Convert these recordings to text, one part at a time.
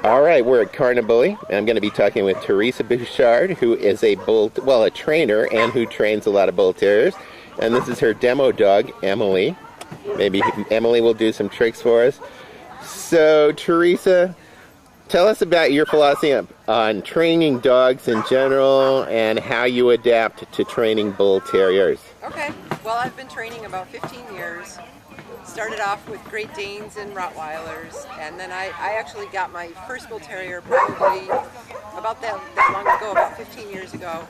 All right, we're at Carnibully, and I'm going to be talking with Theresa Bouchard, who is a trainer, and who trains a lot of Bull Terriers. And this is her demo dog, Emily. Maybe Emily will do some tricks for us. So, Theresa, tell us about your philosophy on training dogs in general and how you adapt to training Bull Terriers. Okay, well, I've been training about 15 years. Started off with Great Danes and Rottweilers, and then I actually got my first Bull Terrier probably about that long ago, about 15 years ago.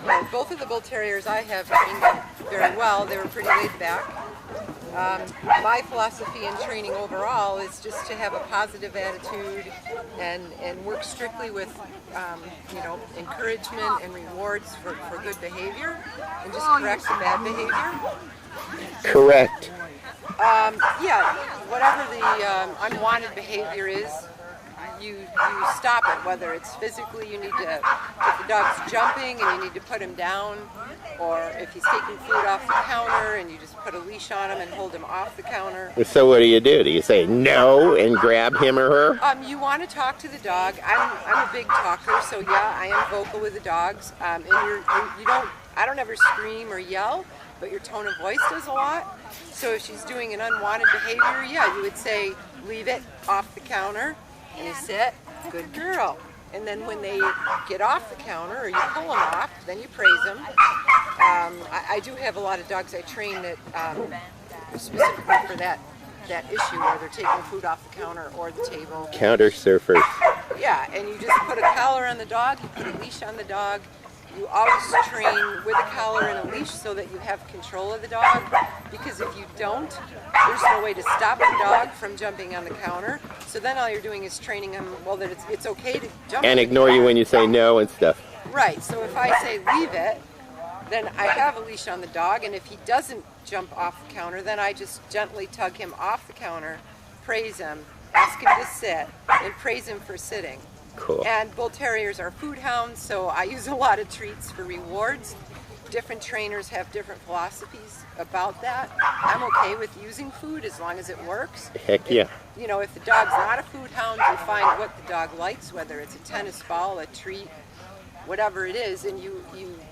And both of the Bull Terriers I have trained very well. They were pretty laid back. My philosophy in training overall is just to have a positive attitude and work strictly with encouragement and rewards for good behavior, and just correct the bad behavior. Correct. Yeah, whatever the unwanted behavior is, you stop it, whether it's physically, you need to, if the dog's jumping and you need to put him down, or if he's taking food off the counter and you just put a leash on him and hold him off the counter. So what do? Do you say no and grab him or her? You want to talk to the dog. I'm a big talker, so yeah, I am vocal with the dogs. And I don't ever scream or yell, but your tone of voice does a lot. So if she's doing an unwanted behavior, yeah, you would say, leave it off the counter, and you sit, good girl. And then when they get off the counter, or you pull them off, then you praise them. I do have a lot of dogs I train that specifically for that issue, where they're taking food off the counter or the table. Counter surfers. Yeah, and you just put a collar on the dog, you put a leash on the dog. You always train with a collar and a leash so that you have control of the dog, because if you don't, there's no way to stop the dog from jumping on the counter. So then all you're doing is training him, well, that it's okay to jump. And ignore you when you say no and stuff. Right, so if I say leave it, then I have a leash on the dog, and if he doesn't jump off the counter, then I just gently tug him off the counter, praise him, ask him to sit, and praise him for sitting. Cool. And Bull Terriers are food hounds, so I use a lot of treats for rewards. Different trainers have different philosophies about that. I'm okay with using food as long as it works. Heck yeah. If the dog's not a food hound, you find what the dog likes, whether it's a tennis ball, a treat, whatever it is, and you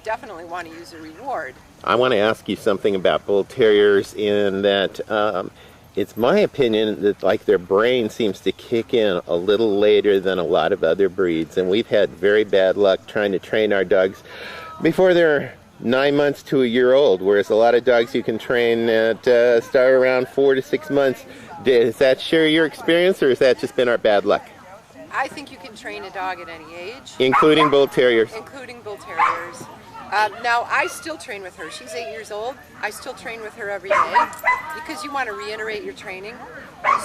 definitely want to use a reward. I want to ask you something about Bull Terriers in that it's my opinion that their brain seems to kick in a little later than a lot of other breeds, and we've had very bad luck trying to train our dogs before they're 9 months to a year old, whereas a lot of dogs you can train at start around 4 to 6 months. Does that share your experience, or has that just been our bad luck? I think you can train a dog at any age. Including Bull Terriers? Including Bull Terriers. Now, I still train with her. She's 8 years old. I still train with her every day because you want to reiterate your training.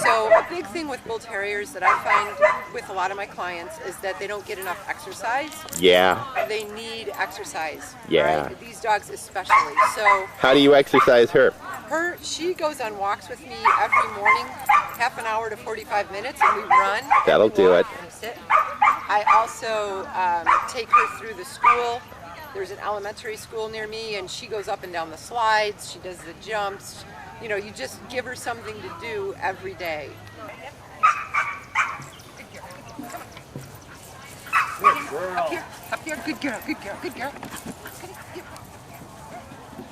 So a big thing with Bull Terriers that I find with a lot of my clients is that they don't get enough exercise. Yeah. They need exercise. Yeah. Right? These dogs especially. So how do you exercise her? She goes on walks with me every morning, half an hour to 45 minutes, and we run. That'll do it. And sit. I also take her through the school. There's an elementary school near me, and she goes up and down the slides. She does the jumps. You just give her something to do every day. Good girl. Up here, good girl, good girl, good girl.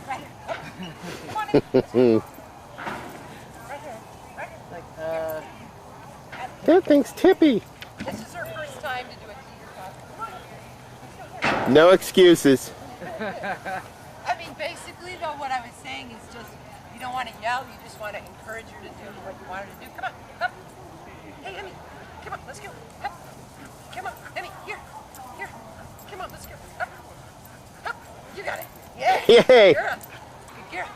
Right here. Come on in. That thing's tippy. This is her first time to do a teeter-totter. No excuses. I mean, basically, though, what I was saying is just, you don't want to yell, you just want to encourage her to do what you want her to do. Come on, up. Hey, Emmy, come on, let's go. Up. Come on, Emmy, here. Come on, let's go. Up. You got it. Yeah. Yay. Good girl.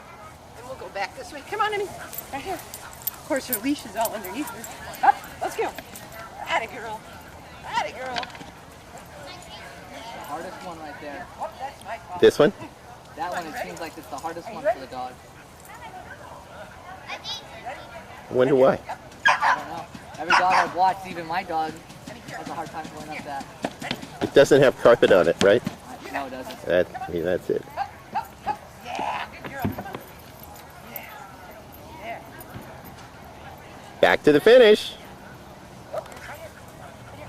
And we'll go back this way. Come on, Emmy. Right here. Of course, her leash is all underneath her. Up. Let's go. Atta girl. Atta girl. The hardest one right there. Oh, that's my fault. This one? That one, it seems like it's the hardest one for the dog. I wonder why. I don't know. Every dog I've watched, even my dog, has a hard time going up that. It doesn't have carpet on it, right? No, it doesn't. That's it. Yeah, good girl. Come on. Yeah. There. Back to the finish. Oh, right here.